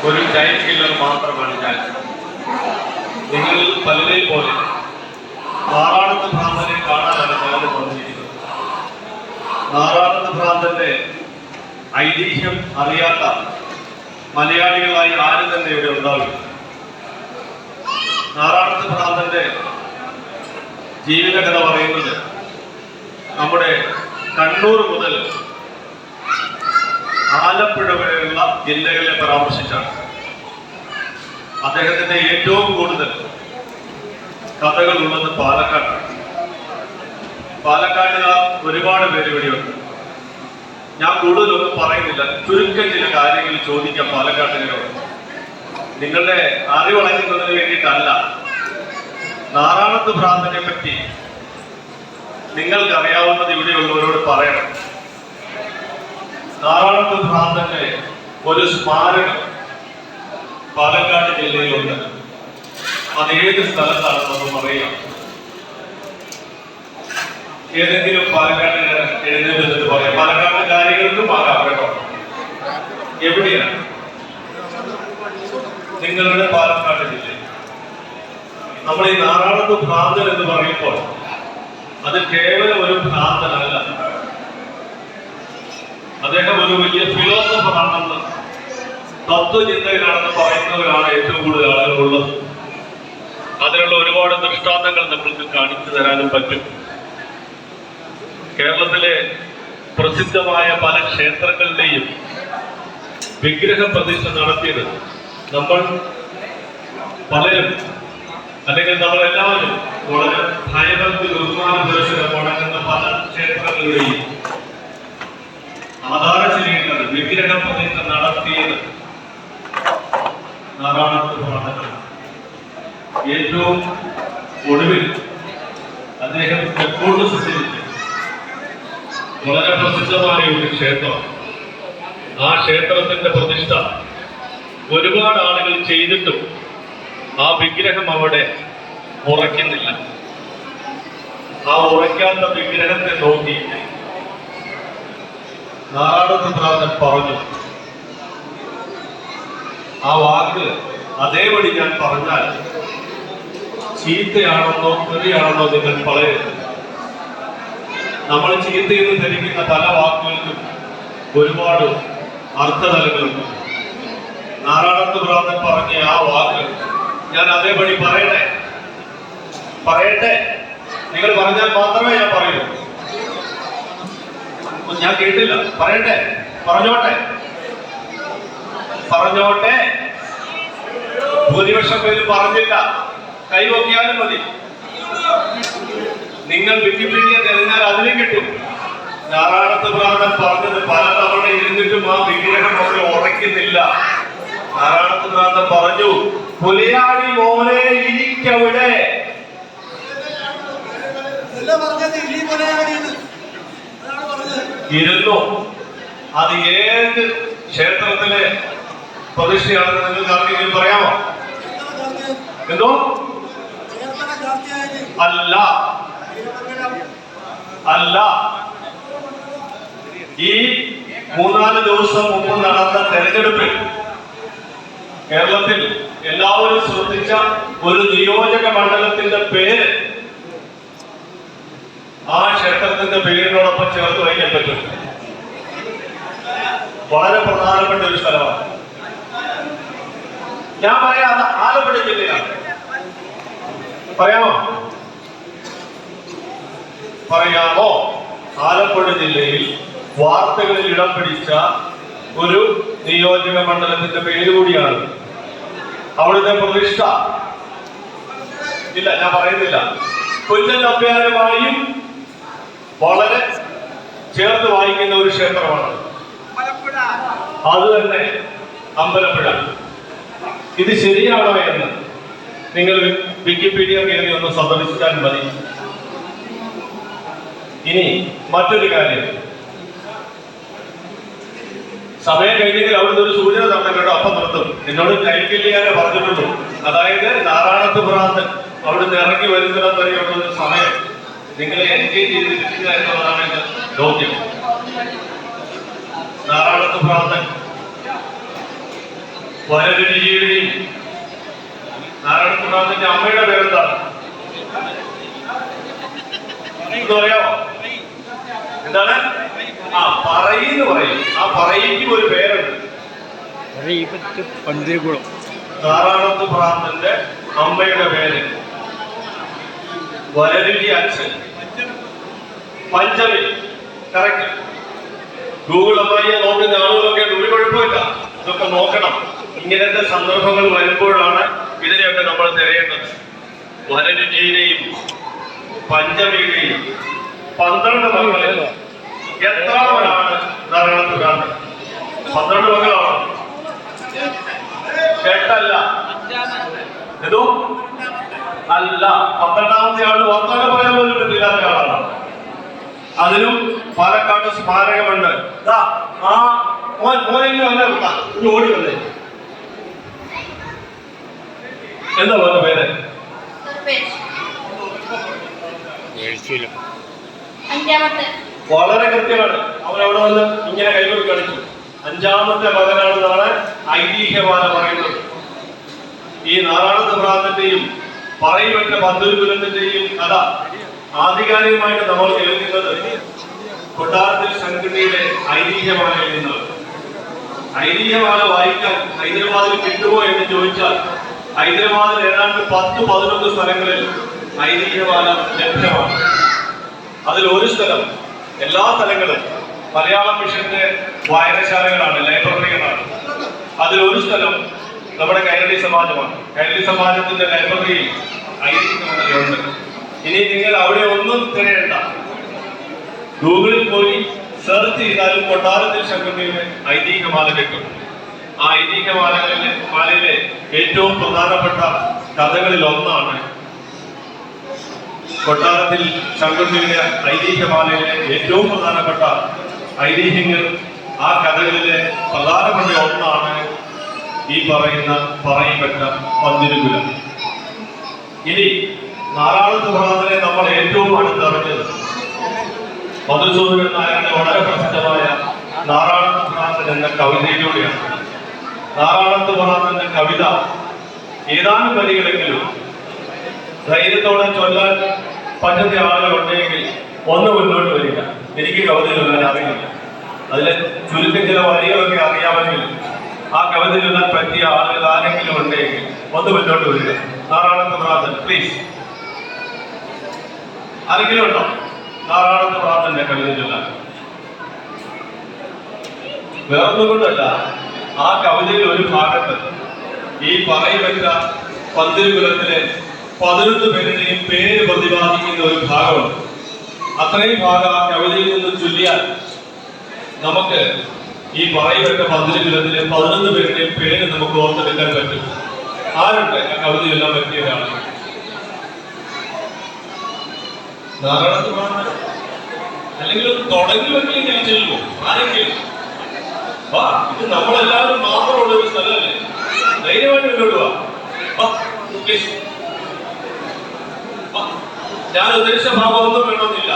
ഒരു time killer മാത്രമാണ് ഞാൻ. നിങ്ങൾ പലരെയും പോലെ നാറാണത്ത് ഭ്രാന്തനെ കാണാനാണ് ഞാൻ വന്നിരിക്കുന്നത്. നാറാണത്ത് ഭ്രാന്തന്റെ ഐതിഹ്യം അറിയാത്ത മലയാളികളായി ആരും തന്നെ ഇവിടെ ഉണ്ടാവില്ല. നാറാണത്ത് ഭ്രാന്തന്റെ ജീവിതകഥ പറയുന്നത് നമ്മുടെ കണ്ണൂർ മുതൽ ആലപ്പുഴ വരെയുള്ള ജില്ലകളെ പരാമർശിച്ചാണ്. അദ്ദേഹത്തിന്റെ ഏറ്റവും കൂടുതൽ കഥകൾ ഉള്ളത് പാലക്കാട്. പാലക്കാട്ടുകാർ ഒരുപാട് പേര് ഇവിടെയുണ്ട്. ഞാൻ കൂടുതലൊന്നും പറയുന്നില്ല, ചുരുക്കം ചില കാര്യങ്ങൾ ചോദിക്കാം പാലക്കാട്ടുകാരോട്. നിങ്ങളുടെ അറിവളയ്ക്കുന്നതിന് വേണ്ടിയിട്ടല്ല. നാറാണത്ത് ഭ്രാന്തനെ പറ്റി നിങ്ങൾക്ക് അറിയാവുന്നത് ഇവിടെയുള്ളവരോട് പറയണം. നാറാണത്ത് ഭ്രാന്തന്റെ ഒരു സ്മാരകം പാലക്കാട് ജില്ലയിലുണ്ട്. അതേത് സ്ഥലത്താണെന്നൊന്ന് പറയാം. ഏതെങ്കിലും പാലക്കാട്ടുകാരൻ എഴുന്നേറ്റ് പറയാം. പാലക്കാട് കാര്യങ്ങൾക്കും ആകാം കേട്ടോ. എവിടെയാണ് നിങ്ങളുടെ പാലക്കാട് ജില്ല? നമ്മൾ ഈ നാറാണത്ത് ഭ്രാന്തൻ എന്ന് പറയുമ്പോൾ അത് കേവലം ഒരു ഭ്രാന്തനല്ല. അദ്ദേഹം ഒരു വലിയ ഫിലോസഫർ ആണെന്ന്, തത്വചിന്തകനാണെന്ന് പറയുന്നവരാണ് ഏറ്റവും കൂടുതൽ ആളുകളുള്ളത്. അതിനുള്ള ഒരുപാട് ദൃഷ്ടാന്തങ്ങൾ നമ്മൾക്ക് കാണിച്ചു തരാനും പറ്റും. കേരളത്തിലെ പ്രസിദ്ധമായ പല ക്ഷേത്രങ്ങളുടെയും വിഗ്രഹ പ്രതിഷ്ഠ നടത്തിയത് നമ്മൾ പലരും, അല്ലെങ്കിൽ നമ്മളെല്ലാവരും വളരെ ഭയഭക്തി ബഹുമാന ദർശനം മുടങ്ങുന്ന പല ക്ഷേത്രങ്ങളുടെയും ആധാരശിലയുള്ളത് വിഗ്രഹ പ്രതിഷ്ഠ നടത്തിയത് നാറാണത്ത് ഭ്രാന്തൻ. ഏറ്റവും ഒടുവിൽ അദ്ദേഹം തെക്കോട്ട് സഞ്ചരിച്ച് വളരെ പ്രസിദ്ധമായ ഒരു ക്ഷേത്രം, ആ ക്ഷേത്രത്തിന്റെ പ്രതിഷ്ഠ ഒരുപാട് ആളുകൾ ചെയ്തിട്ടും ആ വിഗ്രഹം അവിടെ ഉറയ്ക്കുന്നില്ല. ആ ഉറയ്ക്കാത്ത വിഗ്രഹത്തെ നോക്കി നാറാണത്ത് ഭ്രാന്തൻ പറഞ്ഞു, ആ വാക്ക് അതേപടി ഞാൻ പറഞ്ഞാൽ ചീത്തയാണെന്നോ തെറിയാണെന്നോ നിങ്ങൾ പറയരുത്. നമ്മൾ ചീത്തയെന്ന് ധരിക്കുന്ന പല വാക്കുകൾക്കും ഒരുപാട് അർത്ഥതലങ്ങളുണ്ട്. നാറാണത്ത് ഭ്രാന്തൻ പറഞ്ഞ ആ വാക്ക് ഞാൻ അതേപടി പറയട്ടെ. നിങ്ങൾ പറഞ്ഞാൽ മാത്രമേ ഞാൻ പറയൂ. ഞാൻ കേട്ടില്ല. പറഞ്ഞോട്ടെ. ഭൂരിപക്ഷം പേര് പറഞ്ഞില്ല. കൈവക്കിയാലും മതി. നിങ്ങൾ വിക്കിപീഡിയ തിരഞ്ഞാൽ അതിലും കിട്ടും. നാറാണത്ത് ഭ്രാന്തൻ പറഞ്ഞത് പല തവണ ഇരുന്നിട്ടും ആ വിഗ്രഹം അവിടെ ഉറയ്ക്കുന്നില്ല. നാറാണത്ത് ഭ്രാന്തൻ പറഞ്ഞു, പുലിയാടി മോനെ ഇരിക്കവിടെ. ഇരുന്നു. അത് ഏത് ക്ഷേത്രത്തിലെ പ്രതിഷ്ഠയാണെന്ന് നിങ്ങൾക്ക് ആർക്കെങ്കിലും പറയാമോ? എന്തോ? അല്ല. ഈ 3-4 ദിവസം മുമ്പ് നടന്ന തെരഞ്ഞെടുപ്പിൽ കേരളത്തിൽ എല്ലാവരും ശ്രദ്ധിച്ച ഒരു നിയോജക മണ്ഡലത്തിന്റെ പേര് ആ ക്ഷേത്രത്തിന്റെ പേരിനോടൊപ്പം ചേർത്ത് വയ്ക്കാൻ പറ്റും. വളരെ പ്രധാനപ്പെട്ട ഒരു സ്ഥലമാണ്. ഞാൻ പറയാം, ആലപ്പുഴ ജില്ലയാണ്. പറയാമോ? ആലപ്പുഴ ജില്ലയിൽ വാർത്തകളിൽ ഇടം പിടിച്ച ഒരു നിയോജക മണ്ഡലത്തിന്റെ പേര് കൂടിയാണ്. അവിടുത്തെ പ്രതിഷ്ഠ ഇല്ല, ഞാൻ പറയുന്നില്ല. കൊല്ലം അഭ്യാരമായും വളരെ ചേർത്ത് വായിക്കുന്ന ഒരു ക്ഷേത്രമാണ്. അത് തന്നെ അമ്പലപ്പുഴ. ഇത് ശരിയാണോ എന്ന് നിങ്ങൾ വിക്കിപീഡിയ കയറി ഒന്ന് സന്ദർശിച്ചാൽ മതി. ഇനി മറ്റൊരു കാര്യം, സമയം കഴിഞ്ഞെങ്കിൽ അവിടുന്ന് ഒരു സൂചന തന്നിട്ടുണ്ടോ? അപ്പം നിർത്തും. എന്നോട് കൈക്കില്ലാതെ പറഞ്ഞിട്ടുള്ളൂ. അതായത് നാറാണത്ത് ഭ്രാന്തൻ അവിടുന്ന് ഇറങ്ങി വരുന്നിടം വരെയുള്ള ഒരു സമയം നിങ്ങളെ എൻഗേജ് ചെയ്തിരിക്കുക എന്നുള്ളതാണ് എന്റെ ദൗത്യം. നാറാണത്ത് ഭ്രാന്തൻ വനരുചിയുടെയും നാരായണകുമാറിന്റെ അമ്മയുടെ പേരെന്താണ് എന്ന് പറയാമോ? എന്താണ്? ആ പറയെന്ന് പറയും. ആ പറയിക്കും ഒരു പേരുണ്ട്. നാരായണത്ത് ഭ്രാന്തന്റെ അമ്മയുടെ പേര് വരരുചി അച്ഛൻ പഞ്ചമി. കറക്റ്റ്. ഗൂഗിൾ അമ്മായിയെ നോക്കുന്ന ആളുകളൊക്കെ ഒരു കുഴപ്പമില്ല, ഇതൊക്കെ നോക്കണം. ഇങ്ങനത്തെ സന്ദർഭങ്ങൾ വരുമ്പോഴാണ് ഇതിനെയൊക്കെ നമ്മൾ തിരയേണ്ടത്. വരരുചിയുടെയും പഞ്ചമിയുടെയും 12 മക്കളിൽ എത്രാമനാണ് നാരായണത്ത് ഭ്രാന്തൻ? 12 മക്കളാണ്. 8 അല്ല. ഏതോ അല്ല. 12ാമത്തെ ആള് വർത്തമാനം പറയാൻ പോലും പറ്റില്ലാത്ത ആളാണ്. അതിനും പാലക്കാട് സ്മാരകമുണ്ട്. ആ മോനെങ്കിലും അല്ല ഓടി വന്നേ. എന്താ മോന്റെ പേര്? വളരെ കൃത്യമാണ്. അവൻ അവിടെ വന്ന് ഇങ്ങനെ കൈകൊണ്ട് കളിച്ചു. 5ാമത്തെ മകനാണെന്നാണ് ഐതിഹ്യമാല പറയുന്നത്. ഈ നാരായണത്ത് ഭ്രാന്തന്റെയും പറയിവെട്ട പന്തുരുകുലത്തിന്റെയും കഥ ആധികാരികമായിട്ട് നമ്മൾ കേൾക്കുന്നത് കൊട്ടാരത്തിൽ സംഘടനയുടെ ഐതിഹ്യമാലയിൽ നിന്നാണ്. ഐതിഹ്യമാല വായിക്കാൻ ഹൈദരാബാദിൽ കിട്ടുമോ എന്ന് ചോദിച്ചാൽ ഹൈദരാബാദിൽ ഏതാണ്ട് 10-11 സ്ഥലങ്ങളിൽ ഐതിഹ്യമാല ലഭ്യമാണ്. അതിൽ ഒരു സ്ഥലം, എല്ലാ സ്ഥലങ്ങളും മലയാളം മിഷന്റെ വായനശാലകളാണ്, ലൈബ്രറികളാണ്. അതിലൊരു സ്ഥലം നമ്മുടെ കൈരളി സമാജമാണ്. കൈരളി സമാജത്തിന്റെ ലൈബ്രറിയിൽ ഐതിഹ്യമാലയുണ്ട്. ഇനി നിങ്ങൾ അവിടെ ഒന്നും തിരയണ്ട, ഗൂഗിളിൽ പോയി സെർച്ച് ചെയ്താലും കൊട്ടാരത്തിൽ ശങ്കുണ്ണിയുടെ ഐതിഹ്യമാല കിട്ടും. ആ ഐതിഹ്യമാലയിലെ ഏറ്റവും പ്രധാനപ്പെട്ട കഥകളിൽ ഒന്നാണ് കൊട്ടാരത്തിൽ ശങ്കുണ്ണിയുടെ ഐതിഹ്യമാലയിലെ ഏറ്റവും പ്രധാനപ്പെട്ട ഐതിഹ്യങ്ങൾ. ആ കഥകളിലെ പ്രധാനപ്പെട്ട ഒന്നാണ് ഈ പറയുന്ന പറയിപ്പെട്ട പന്തിരുകുലം. ഇനി നാരായണത്ത് ഭ്രാന്തനെ നമ്മൾ ഏറ്റവും അടുത്തറിഞ്ഞത് മധുസൂദനൻ നായരുടെ വളരെ പ്രസിദ്ധമായ നാരായണത്ത് ഭ്രാന്തൻ എന്ന കവിതയിലൂടെയാണ്. നാരായണത്ത് ഭ്രാന്തന്റെ കവിത ഏതാനും വരികളെങ്കിലും ധൈര്യത്തോടെ ചൊല്ലാൻ പറ്റുന്ന ആളുകളുണ്ടെങ്കിൽ ഒന്ന് മുന്നോട്ട് വരിക. എനിക്ക് കവിത ചൊല്ലാൻ അറിയില്ല, അതിലെ ചുരുക്കം ചില വരികളൊക്കെ അറിയാമെങ്കിലും ആ കവിത ചൊല്ലാൻ പറ്റിയ ആളുകൾ ആരെങ്കിലും ഉണ്ടെങ്കിൽ ഒന്ന് മുന്നോട്ട് വരിക. നാരായണത്ത് ഭ്രാന്തൻ പ്ലീസ്. ആരെങ്കിലും ഉണ്ടോ നാരായണത്ത് ഭ്രാന്തന്റെ കവിത ചൊല്ലാൻ? വേറൊന്നും കൊണ്ടല്ല, ആ കവിതയിൽ ഒരു ഭാഗത്ത് ഈ പറയിവെച്ച പന്തിരുകുലത്തിലെ 11 പേരുടെയും പേര് പ്രതിപാദിക്കുന്ന ഒരു ഭാഗമുണ്ട്. അത്രയും ഭാഗം ആ കവിതയിൽ നിന്ന് ചൊല്ലിയാൽ നമുക്ക് ഈ പറയിവെച്ച പന്തിരുകുലത്തിലെ 11 പേരുടെയും പേര് നമുക്ക് ഓർത്തെടുക്കാൻ പറ്റും. ആരുണ്ട് ആ കവിത ചൊല്ലാൻ പറ്റിയ ഒരാൾ? നാരായണത്ത് ഭ്രാന്തൻ അല്ലെങ്കിൽ തുടങ്ങി വെക്കില്ല, ഞാൻ ചെല്ലുമോ? ആരെങ്കിലും ഇത് നമ്മളെല്ലാവരും മാത്രമുള്ള ഒരു സ്ഥലമല്ലേ, ധൈര്യമായിട്ട് മുന്നോട്ട് വാ. ഞാൻ ഉദ്ദേശിച്ച ഭാഗമൊന്നും വേണമെന്നില്ല,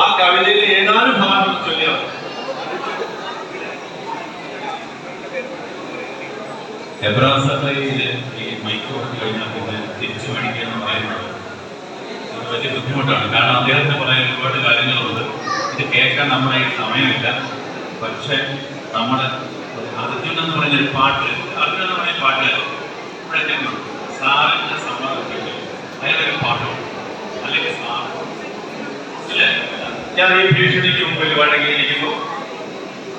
ആ കവിതയിലെ ഏതാനും ഭാഗങ്ങൾ ചൊല്ലിയാൽ. എബ്രാസ് സഭയിൽ ഈ മൈക്ക് കൊടുത്തു കഴിഞ്ഞാൽ പിന്നെ തിരിച്ചു മേടിക്കുക എന്ന് പറയുന്നത് വലിയ ബുദ്ധിമുട്ടാണ്. കാരണം അദ്ദേഹത്തിന് പറയാൻ ഒരുപാട് കാര്യങ്ങളുണ്ട്. ഇത് കേൾക്കാൻ നമ്മുടെ സമയമില്ല. പക്ഷെ നമ്മൾ അർജുൻ എന്ന് പറഞ്ഞൊരു പാട്ട്, അർജുൻ എന്ന് പറഞ്ഞ പാട്ടുകാരൻ ഇപ്പോഴത്തെ സാറിന്റെ സമ്മർദ്ദത്തിൽ അയാളൊരു പാട്ടുണ്ട്, അല്ലെങ്കിൽ സാർ ഇല്ലേ? ഞാൻ ഈ ഭീഷണിക്ക് മുമ്പിൽ വഴങ്ങിയിരിക്കുന്നു.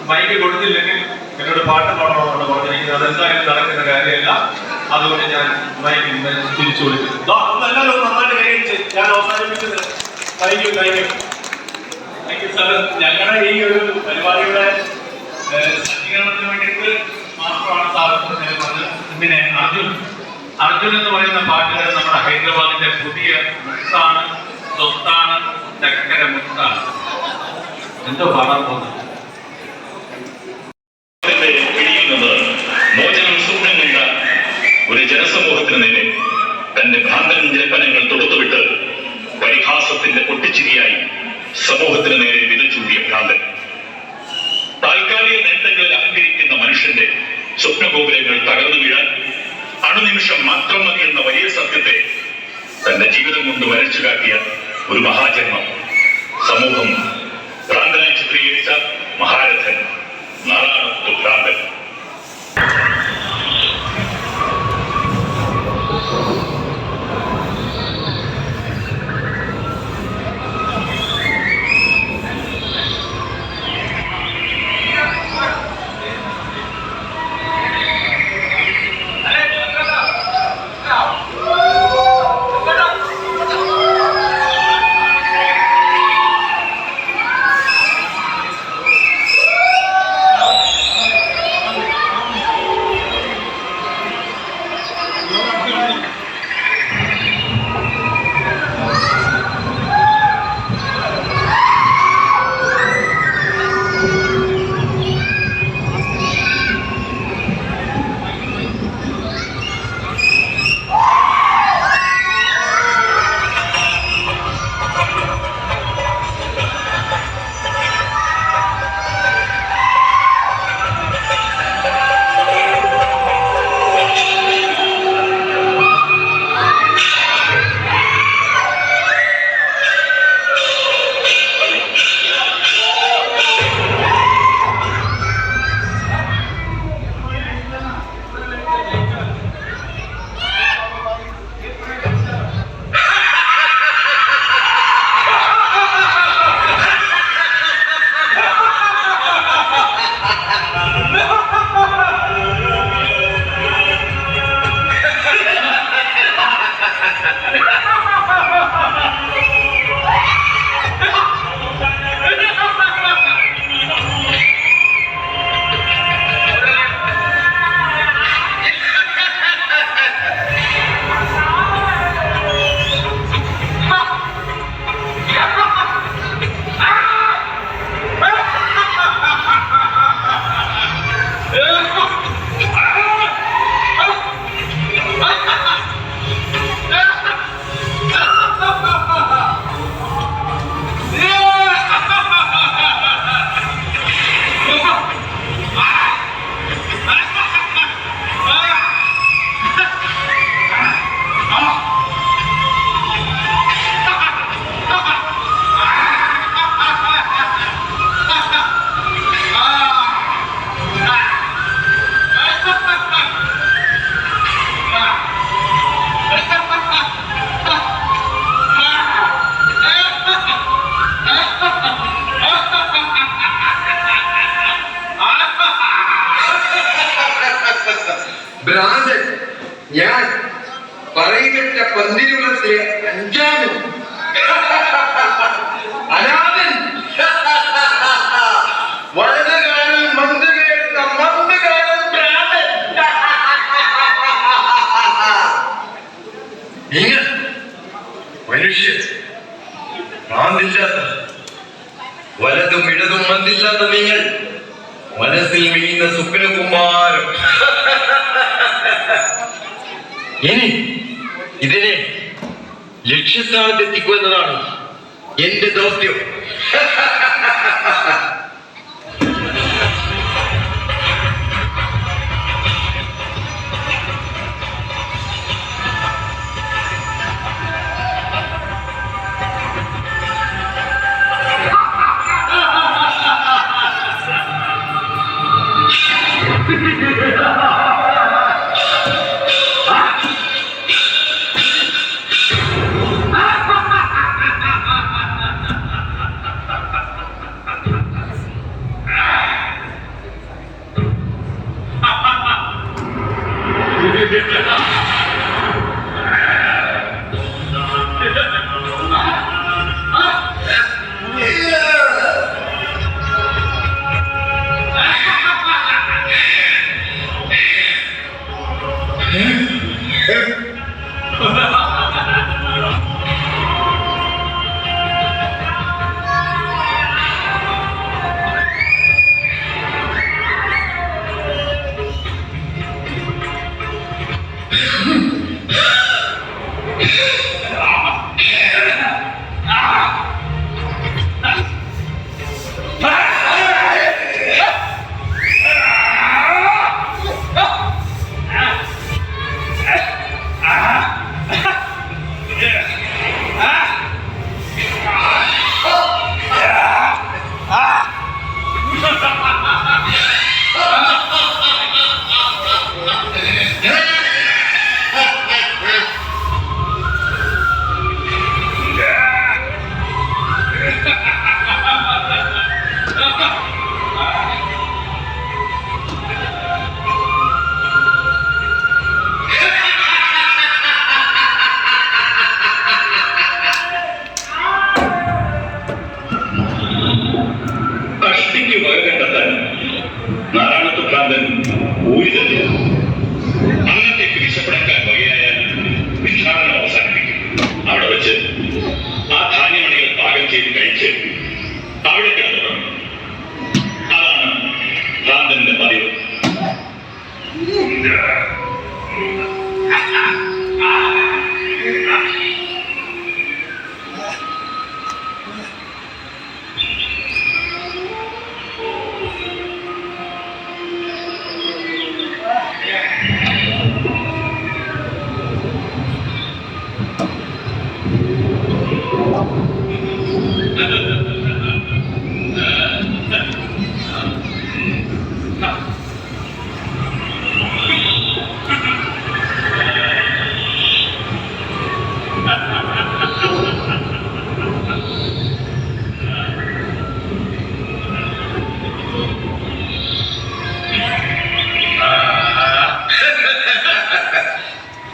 മൈക്ക് കൊടുത്തില്ലെങ്കിൽ എന്നോട് പാട്ട് പാടണമെന്നാണ് പറഞ്ഞിരിക്കുന്നത്. അതെന്തായാലും നടക്കുന്ന കാര്യമല്ല. അതുകൊണ്ട് ഞാൻ മൈക്ക് തിരിച്ചു വിളിക്കുന്നു. എല്ലാവരും നന്നായിട്ട് കഴിച്ച് ഞാൻ അവസാനിപ്പിച്ചത്. Thank you sir. ഞങ്ങളുടെ ഈ ഒരു പരിപാടിയുടെ സജ്ജീകരണത്തിന് വേണ്ടിയിട്ട് മാത്രമാണ് സാർ പറഞ്ഞത്. പിന്നെ അർജുൻ എന്ന് പറയുന്ന പാട്ടുകാരൻ നമ്മുടെ ഹൈദരാബാദിന്റെ പുതിയ മുത്താണ്, സ്വത്താണ്, ചക്കര മുത്താണ്. എന്തോ പാടാൻ പോകുന്നത് പിടിയിൽ നിന്ന് മോചനം സ്വപ്നം കണ്ട ഒരു ജനസമൂഹത്തിന് നേരെ തന്റെ ഭ്രാന്തൻ ജൽപ്പനങ്ങൾ തൊടുത്തുവിട്ട് പരിഹാസത്തിന്റെ പൊട്ടിച്ചിരിയായി സമൂഹത്തിന് നേരെ വിരൽ ചൂണ്ടിയ ഭ്രാന്തൻ. താൽക്കാലിക നേട്ടങ്ങളിൽ അഹങ്കരിക്കുന്ന മനുഷ്യന്റെ സ്വപ്നഗോപുരങ്ങൾ തകർന്നു വീഴാൻ അണുനിമിഷം മാത്രം മതി എന്ന വലിയ സത്യത്തെ തന്റെ ജീവിതം കൊണ്ട് വരച്ചു കാട്ടിയ ഒരു മഹാജന്മം സമൂഹം ഭ്രാന്തനായി ചിത്രീകരിച്ച മഹാരഥൻ നാരായണത്തു ഭ്രാന്തൻ. ഭ്രാന്തൻ ഞാൻ പറയുകെട്ട പന്തിരുളത്തിലെ അഞ്ചാമൻ അനാഥൻ വലതുകാലിൽ മന്ത് കേട്ട മന്ദകാലൻ ഭ്രാന്തൻ. നിങ്ങൾ മനുഷ്യൻ ഭ്രാന്തില്ലാത്ത വലതും ഇടതും മന്ദില്ലാത്ത നിങ്ങൾ മനസ്സിൽ വീഴുന്ന സ്വപ്നകുമാരം. ഇനി ഇതിനെ ലക്ഷ്യസ്ഥാനത്ത് എത്തിക്കുക എന്നതാണ് എന്റെ ദൗത്യം.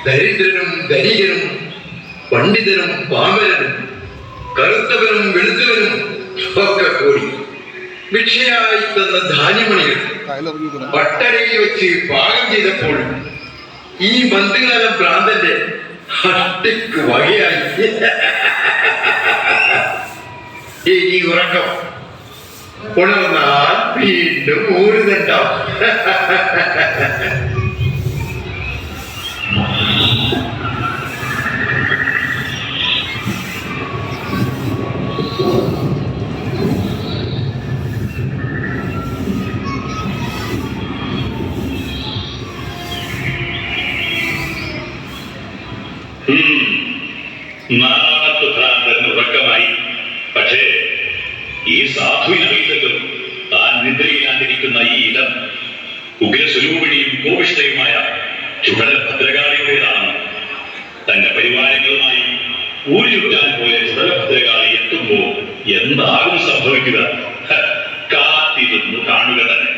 ദരിദ്രനും ധനികനും പണ്ഡിതനും പാമരനും കറുത്തവനും വെളുത്തവനും ഒക്കെ കൂടി ഭിക്ഷയായി തന്ന ധാന്യമണികൾ പട്ടരയിൽ വെച്ച് പാകം ചെയ്തപ്പോൾ ഈ മന്ദകാല ഭ്രാന്തന്റെ ഹട്ടിക്ക് വകയായി. ഇനി ഉറക്കം ഉണർന്നാൽ വീണ്ടും ഊരുന്നുണ്ടാവും. നാളത്തെ ഭ്രാന്തൻ ഉറക്കമായി. പക്ഷേ ഈ സാധുവിനറിയില്ലല്ലോ താൻ നിദ്രയിലാണ്ടിരിക്കുന്ന ഈ ഇടം ഉഗ്രസ്വരൂപിണിയും കോപിഷ്ഠയുമായ ചുടല ഭദ്രകാളിയുടേതാണ്. തന്റെ പരിവാരങ്ങളുമായി ഊരുചുറ്റാൻ പോയ ചുടല ഭദ്രകാളി എത്തുമ്പോ എന്താകും സംഭവിക്കുക? കാത്തിരുന്നു കാണുക തന്നെ.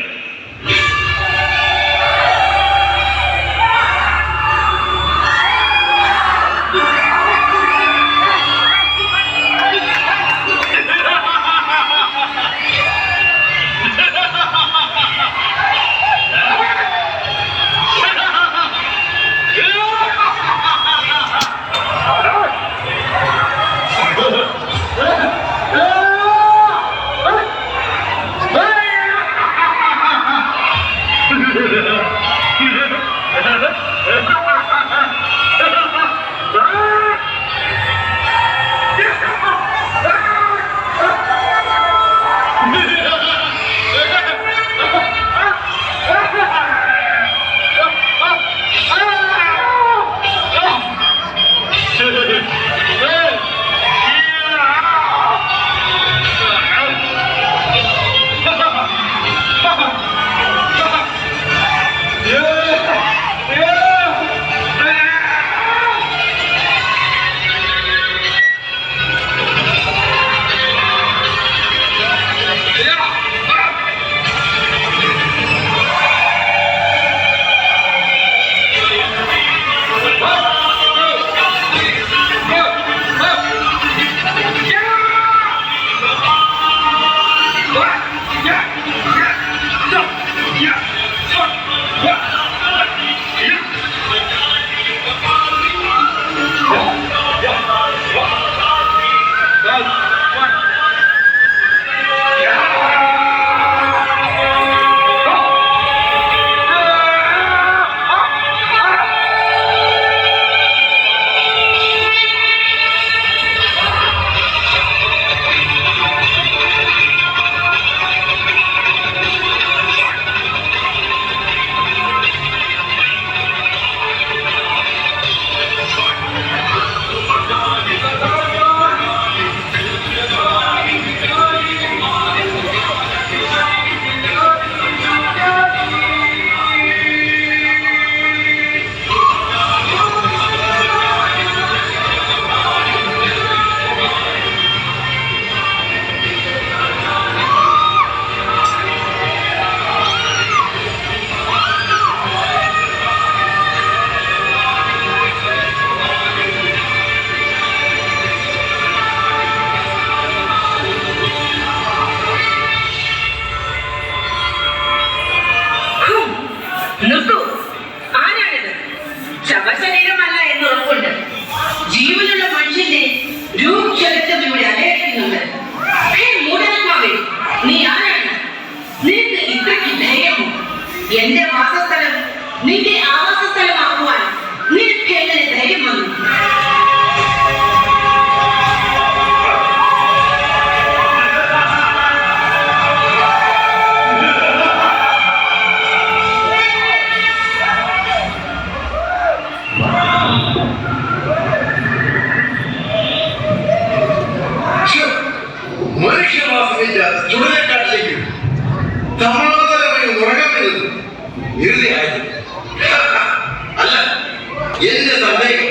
എന്റെ സന്ദേഹം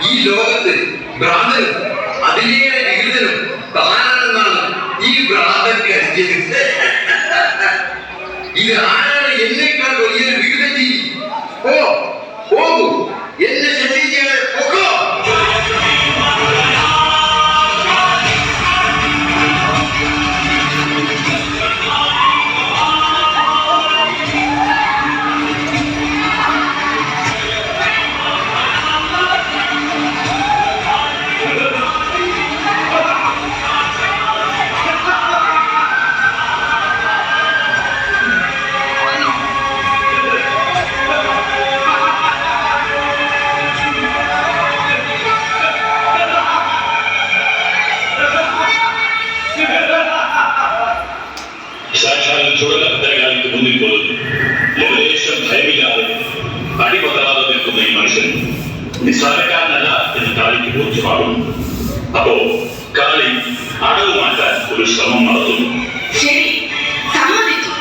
ഈ ലോകത്ത് ഭ്രാന്തനും അതിലേറെ വികൃതനും താനാണെന്നാണ് ഈ ഭ്രാന്തൻ കരുതിയത്. ഇത് ആരാണ് എന്നേക്കാൾ വലിയൊരു വികൃത ജീവി? പോകൂ, എന്നെ ശ്രദ്ധിക്കാതെ പോകോ. സാക്ഷാൽ ചുഴലഭദ്രകാലിക്ക് മുന്നിൽ പോലും ലേശം ഭയമില്ലാതെ അടിപതറാതെ നിൽക്കുന്ന ഈ മനുഷ്യൻ നിസ്സാരക്കാരനല്ല എന്ന് കാളിക്ക് ബോധ്യമാകുന്നു. അപ്പോ കാളി അടവ് മാറ്റാൻ ഒരു ശ്രമം നടത്തുന്നു. ശരി, സമ്മതിച്ചു.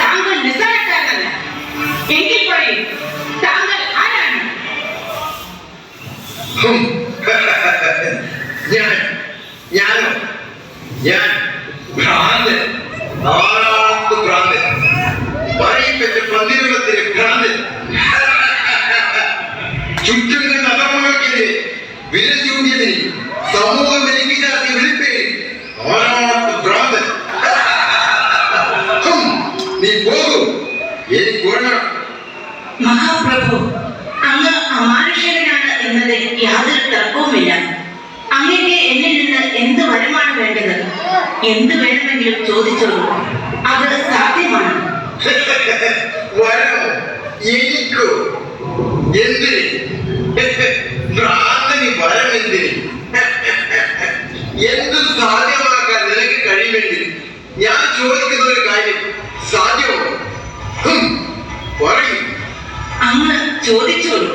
താങ്കൾ നിസ്സാരക്കാരനല്ല. എങ്കിൽ പറയൂ, താങ്കൾ ആരാണ്? ഞാൻ ഭ്രാന്തൻ, നാലാമത്തെ ഭ്രാന്തൻ, പറയപ്പെട്ട പന്തിരുളത്തിലെ ഭ്രാന്തൻ. ചുറ്റും നഗരങ്ങൾക്കെതിരെ വിരൽ ചൂണ്ടിയതിന് സമൂഹം എനിക്ക് ചാർത്തിയ വിളിപ്പേര് നാലാമത്തെ ഭ്രാന്തൻ. നീ പോകൂ, എനിക്ക് ഉറങ്ങണം. മഹാപ്രഭു, അങ്ങ് അമാനുഷികനാണ് എന്നതിൽ യാതൊരു തർക്കവുമില്ല. അങ്ങേക്ക് എന്നിൽ നിന്ന് എന്ത് വരമാണ് വേണ്ടത്? എന്ത് വേണമെങ്കിലും ചോദിച്ചോളൂ, അത് സാധ്യമാണ്. വരമോ? എനിക്കോ? എന്തിന്? ഭ്രാന്തന് വരം എന്തിന്? എന്ത് സാധ്യമാക്കാൻ നിനക്ക് കഴിയുമെങ്കിൽ ഞാൻ ചോദിക്കുന്ന ഒരു കാര്യം സാധ്യമോ? പറയൂ. അങ്ങ് ചോദിച്ചോളൂ.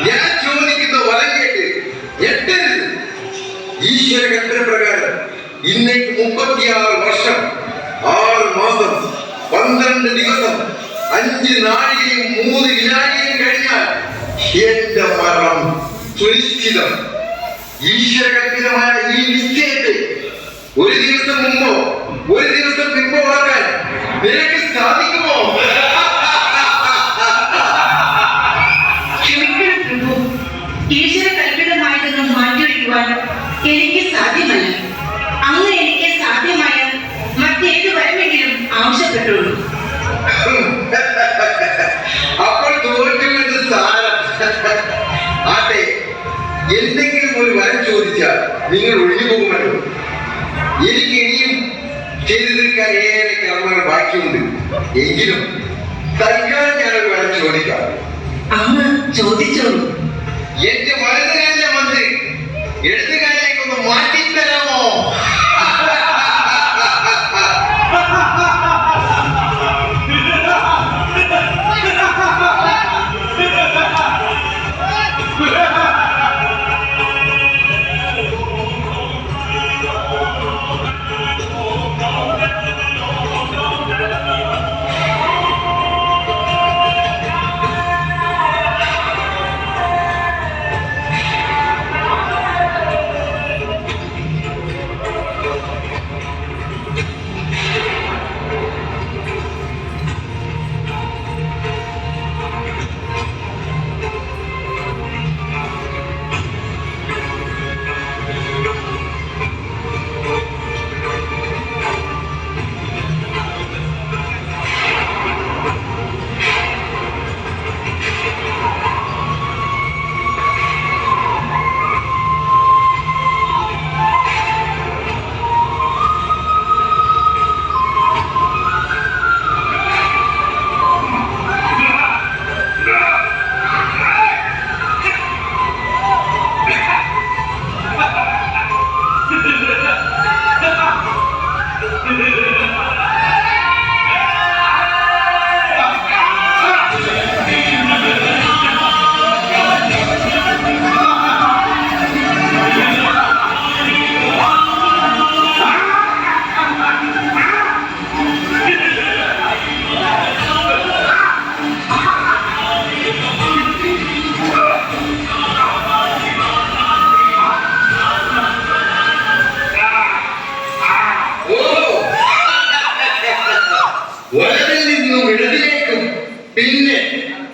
ഞാൻ ചോദിക്കുന്ന വരം കേട്ട് ഞെട്ടരുത്. ഈശ്വര കൽപ്പന പ്രകാരം ഇന്നേക്ക് 36 വർഷം 6 മാസം 12 ദിവസം 5 നാഴികയും 3 വിനാഴികയും കഴിഞ്ഞാൽ എന്റെ മരണം സുനിശ്ചിതം. ഈശ്വര കൽപ്പിതമായ ഈ നിശ്ചയത്തെ ഒരു ദിവസം മുമ്പോ ഒരു ദിവസം പിമ്പോ ആക്കാൻ നിനക്ക് സാധിക്കുമോ? ക്ഷമിക്കണം പ്രഭു, ഈശ്വര കൽപ്പിതമായതൊന്നും മാറ്റിവെക്കുവാൻ എനിക്ക് സാധ്യമല്ല. അങ്ങ് എനിക്ക് സാധ്യമായ മറ്റേത് വരമെങ്കിലും ആവശ്യപ്പെട്ടുള്ളൂ. അപ്പോൾ തോറ്റുമെന്ന് സാരം. ആട്ടെ, എന്തെങ്കിലും ഒരു വരം ചോദിച്ചാൽ നിങ്ങൾ ഒഴിഞ്ഞു പോകുമല്ലോ. എനിക്ക് ഇനിയും ചെയ്തു തീർക്കാൻ ഏറെ കർമ്മങ്ങൾ ബാക്കിയുണ്ട്. എങ്കിലും തൽക്കാലം ഞാനൊരു വരം ചോദിക്കാം. അങ്ങ് ചോദിച്ചോളൂ. എന്റെ വലതുകാലിലെ മന്ത്രി ഇടതുകാലിലേക്കൊന്ന് മാറ്റിത്തരാമോ?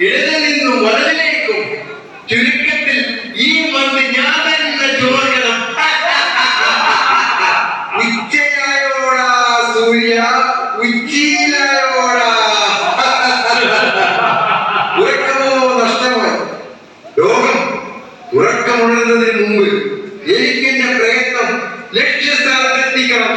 ഇടതിൽ നിന്നും വലതിലേക്കും. ചുരുക്കത്തിൽ ഈ മന്ത്രി ഞാൻ തന്നെ ചോദിക്കണം. ഉച്ചയായോടാ സൂര്യ, ഉച്ചയിലായോടാ. ഉറക്കമോ നഷ്ടമായി. ലോകം ഉറക്കമുണരുന്നതിന് മുമ്പ് എനിക്ക് എന്റെ പ്രയത്നം ലക്ഷ്യസ്ഥാനത്തെത്തിക്കണം.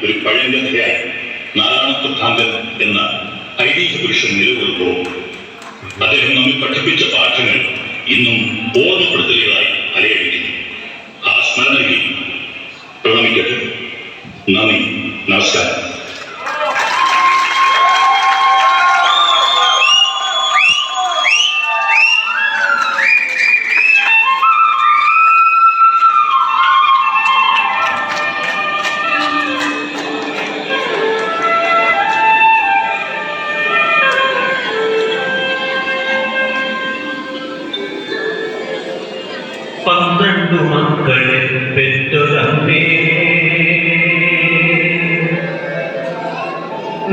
ഒരു പഴങ്കഥയായി നാരായണത്വ ഭ്രാന്തൻ എന്ന ഐതിഹ്യ പുരുഷൻ നിലകൊള്ളുമ്പോൾ അദ്ദേഹം നമ്മെ പഠിപ്പിച്ച പാഠങ്ങൾ ഇന്നും ഓർമ്മപ്പെടുത്തലുകളായി അലയടിക്കുന്നു. ആ സ്മരണയിൽ പ്രണമിക്കട്ടെ. നന്ദി, നമസ്കാരം. പന്ത്രണ്ടു മക്കളെ പെറ്റൊരമ്മേ,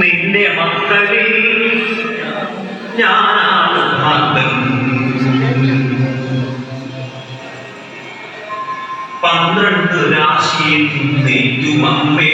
നിന്റെ മക്കളിൽ ഞാനാണ് ഭ്രാന്തൻ. 12 രാശിയിൽ നീറ്റുമമ്മേ,